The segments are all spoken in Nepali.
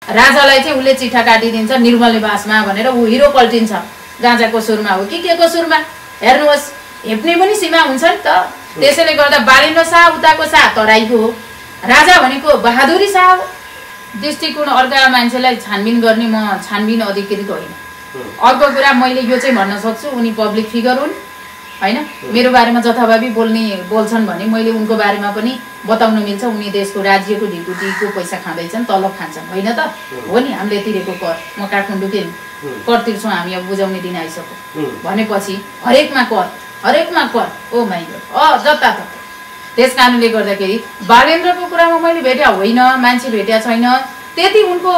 राजालाई चाहिँ उसले चिठा काटिदिन्छ निर्मल निवासमा भनेर ऊ हिरो पल्टिन्छ। गाँजाको सुरमा हो कि के को सुरमा हेर्नुहोस्, हेप्ने पनि सीमा हुन्छ नि त। त्यसैले गर्दा बालेन्द्र शाह उताको शाह तराईको हो, राजा भनेको बहादुरी शाह हो। दृष्टिकोण अर्का मान्छेलाई छानबिन गर्ने म छानबिन अधिकृत होइन। अर्को कुरा मैले यो चाहिँ भन्न सक्छु, उनी पब्लिक फिगर हुन् हैन, मेरो बारेमा जथाभावी बोल्छन् भने मैले उनको बारेमा पनि बताउन मिल्छ। उनी देशको राज्यको ढिकुटीको पैसा खाँदैछन्, तलब खान्छन् होइन त? हो नि, हामीले तिरेको कर, म काठमाडौँकै कर तिर्छौँ हामी, अब बुझाउने दिन आइसक्यो भनेपछि हरेकमा कर, ओ माइ गड, जताततै। त्यस कारणले गर्दाखेरि बालेन्द्रको कुरामा मैले भेट्या होइन, मान्छे भेट्या छैन। त्यति उनको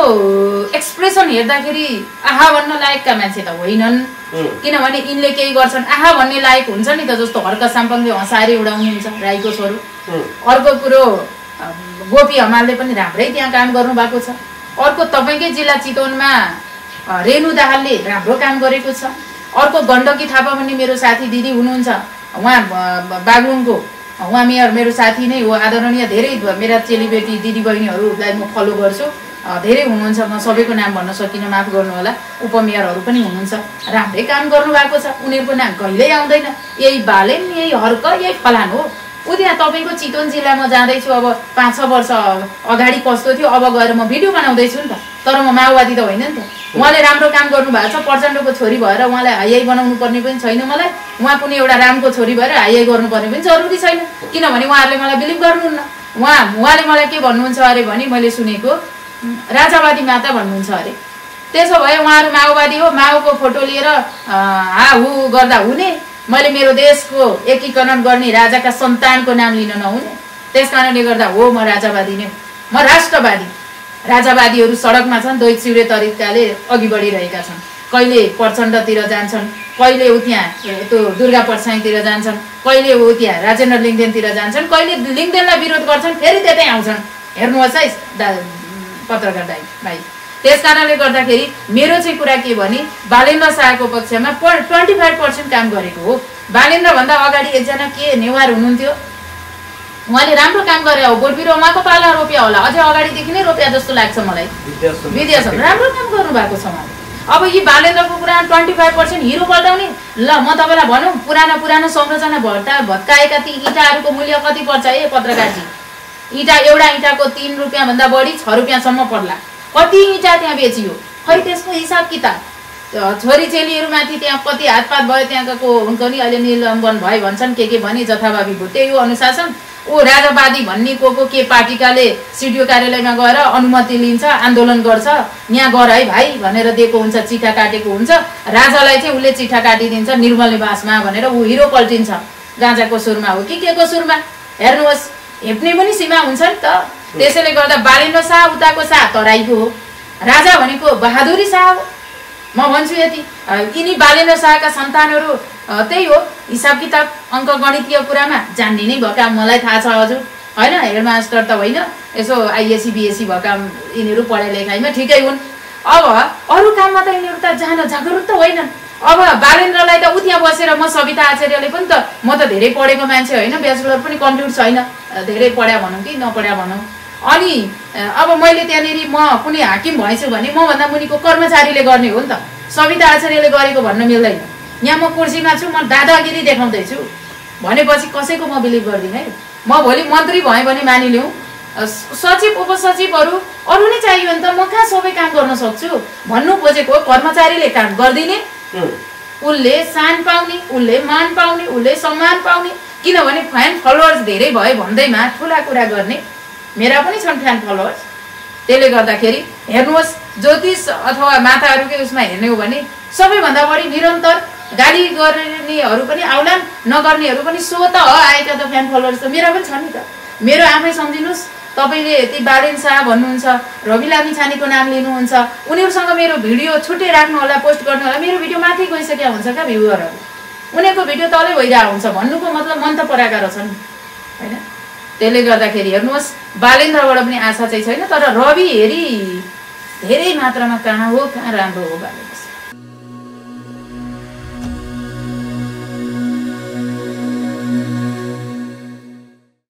एक्सप्रेसन हेर्दाखेरि आहा भन्न लायकका मान्छे त होइनन्, किनभने यिनले केही गर्छन् आहा भन्ने लायक हुन्छ नि त। जस्तो हर्क साम्पाङले हँसाएर उडाउनुहुन्छ राईको स्वरूप। अर्को कुरो गोपी हमालले पनि राम्रै त्यहाँ काम गर्नु भएको छ। अर्को तपाईँकै जिल्ला चितवनमा रेणु दाहालले राम्रो काम गरेको छ। अर्को गण्डकी थापा भन्ने मेरो साथी दिदी हुनुहुन्छ, उहाँ बागलुङको, उहाँ मेयर मेरो साथी नै हो, आदरणीय। धेरै मेरा चेलीबेटी दिदीबहिनीहरूलाई म फलो गर्छु, धेरै हुनुहुन्छ, म सबैको नाम भन्न सकिनँ, माफ गर्नु होला। उपमेयरहरू पनि हुनुहुन्छ, राम्रै काम गर्नु भएको छ। उनीहरूको नाम कहिल्यै आउँदैन, यही बालेन, यही हर्क, यही फलान हो। ऊ त्यहाँ तपाईँको चितवन जिल्लामा जाँदैछु, अब 5-6 वर्ष अगाडि कस्तो थियो, अब गएर म भिडियो बनाउँदैछु नि त। तर म माओवादी त होइन नि त। उहाँले राम्रो काम गर्नु भएको छ, प्रचण्डको छोरी भएर उहाँलाई हाइआई बनाउनु पर्ने पनि छैन मलाई। उहाँ कुनै एउटा रामको छोरी भएर हाइआई गर्नुपर्ने पनि जरुरी छैन, किनभने उहाँहरूले मलाई बिलिभ गर्नुहुन्न। उहाँले मलाई के भन्नुहुन्छ अरे भने मैले सुनेको राजावादी माता भन्नुहुन्छ अरे। त्यसो भए उहाँहरू माओवादी हो, माओको फोटो लिएर हाहु गर्दा हुने? मैले मेरो देशको एकीकरण गर्ने राजाका सन्तानको नाम लिन नहुने? त्यस कारणले गर्दा हो म राजावादी नै, म राष्ट्रवादी। राजावादीहरू सडकमा छन्, दैचिउरे तरिकाले अघि बढिरहेका छन्। कहिले प्रचण्डतिर जान्छन्, कहिले ऊ त्यहाँ त्यो दुर्गा परसाईतिर जान्छन्, कहिले ऊ त्यहाँ राजेन्द्र लिङ्गदेनतिर जान्छन्, कहिले लिङ्गदेनलाई विरोध गर्छन्, फेरि त्यतै आउँछन्। हेर्नुहोस् है पत्रकार भाइ। त्यस कारणले गर्दाखेरि मेरो चाहिँ कुरा के भने बालेन्द्र शाहको पक्षमा 25% काम गरेको हो। बालेन्द्रभन्दा अगाडि एकजना के नेवार हुनुहुन्थ्यो, उहाँले राम्रो काम गरे हो। बोट बिरुवा उहाँको पाला रोप्या होला, अझै अगाडिदेखि नै रोप्या जस्तो लाग्छ मलाई। विद्यासन राम्रो काम गर्नु भएको छ उहाँले। अब यी बालेन्द्रको कुरा 25% हिरो पल्टाउने। ल म तपाईँलाई भनौँ, पुरानो संरचना भत्काएका ती इँटाहरूको मूल्य कति पर्छ ए पत्रकारजी? एउटा इँटाको 3 रुपियाँभन्दा बढी 6 रुपियाँसम्म पर्ला। कति इँटा त्यहाँ बेचियो खै, त्यसको हिसाब किताब। छोरी चेलीहरूमाथि त्यहाँ कति हातपात भयो, त्यहाँको हुन्छ नि, अहिले निलम्बन भयो भन्छन्, के भनी जथाभावी भयो। त्यही हो अनुशासन। ऊ राजावादी भन्ने को के पार्टीकाले सिडिओ कार्यालयमा गएर अनुमति लिन्छ, आन्दोलन गर्छ, यहाँ गर है भाइ भनेर दिएको हुन्छ, चिठा काटेको हुन्छ। राजालाई चाहिँ उसले चिठा काटिदिन्छ निर्मल निवासमा भनेर ऊ हिरो पल्टिन्छ। गाँजाको सुरमा हो कि के को सुरमा हेर्नुहोस्, हेप्ने पनि सीमा हुन्छ नि त। त्यसैले गर्दा बालेन्द्र शाह उताको शाह तराईको हो, राजा भनेको बहादुरी शाह हो। म भन्छु यति, यिनी बालेन्द्र शाहका सन्तानहरू त्यही हो, हिसाब किताब अङ्क गणितीय कुरामा जान्ने नै भएका मलाई थाहा छ हजुर, होइन? हेडमास्टर त होइन, यसो आइएससी बिएससी भएका यिनीहरू पढाइ लेखाइमा ठिकै हुन्। अब अरू काममा त यिनीहरू त जान जागरुक त होइनन्। अब बालेन्द्रलाई त उ त्यहाँ बसेर म सविता आचार्यले पनि त, म त धेरै पढेको मान्छे होइन, ब्याचलर पनि कम्प्लिट छैन, धेरै पढ्या भनौँ कि नपढ्या भनौँ। अनि अब मैले त्यहाँनिर म कुनै हाकिम भएछु भने मभन्दा मुनिको कर्मचारीले गर्ने हो नि त। सविता आचार्यले गरेको भन्न मिल्दैन। यहाँ म कुर्सीमा छु, म दादागिरी देखाउँदैछु भनेपछि कसैको म बिलिभ गर्दिनँ है। म भोलि मन्त्री भएँ भने मानिलिउँ, सचिव उपसचिवहरू अरू नै चाहियो नि त, म कहाँ सबै काम गर्न सक्छु भन्नु खोजेको। कर्मचारीले काम गरिदिने, उसले सान पाउने, उसले मान पाउने, उसले सम्मान पाउने। किनभने फ्यान फलोवर्स धेरै भयो भन्दैमा ठुला कुरा गर्ने मेरा पनि छन् फ्यान फलोवर्स। त्यसले गर्दाखेरि हेर्नुहोस्, ज्योतिष अथवा माताहरूकै उसमा हेर्ने हो भने सबैभन्दा बढी निरन्तर गाली गर्नेहरू पनि आउलान्, नगर्नेहरू पनि सो त आएका त फ्यान फलोवर्स त मेरा पनि छ नि त। मेरो आफै सम्झिनुहोस्, तपाईँले यति बालेन्द्र शाह भन्नुहुन्छ, रवि लामिछानेको नाम लिनुहुन्छ, उनीहरूसँग मेरो भिडियो छुट्टै राख्नु होला, पोस्ट गर्नु होला। मेरो भिडियो माथि गइसकेका हुन्छ क्या भ्युवरहरू, उनीहरूको भिडियो तलै भइरहेको हुन्छ। भन्नुको मतलब मन त पराएका रहेछन् होइन? त्यसले गर्दाखेरि हेर्नुहोस्, बालेन्द्रबाट पनि आशा चाहिँ छैन, तर रवि हेरी धेरै मात्रामा कहाँ हो, कहाँ राम्रो हो बालेन्द्र।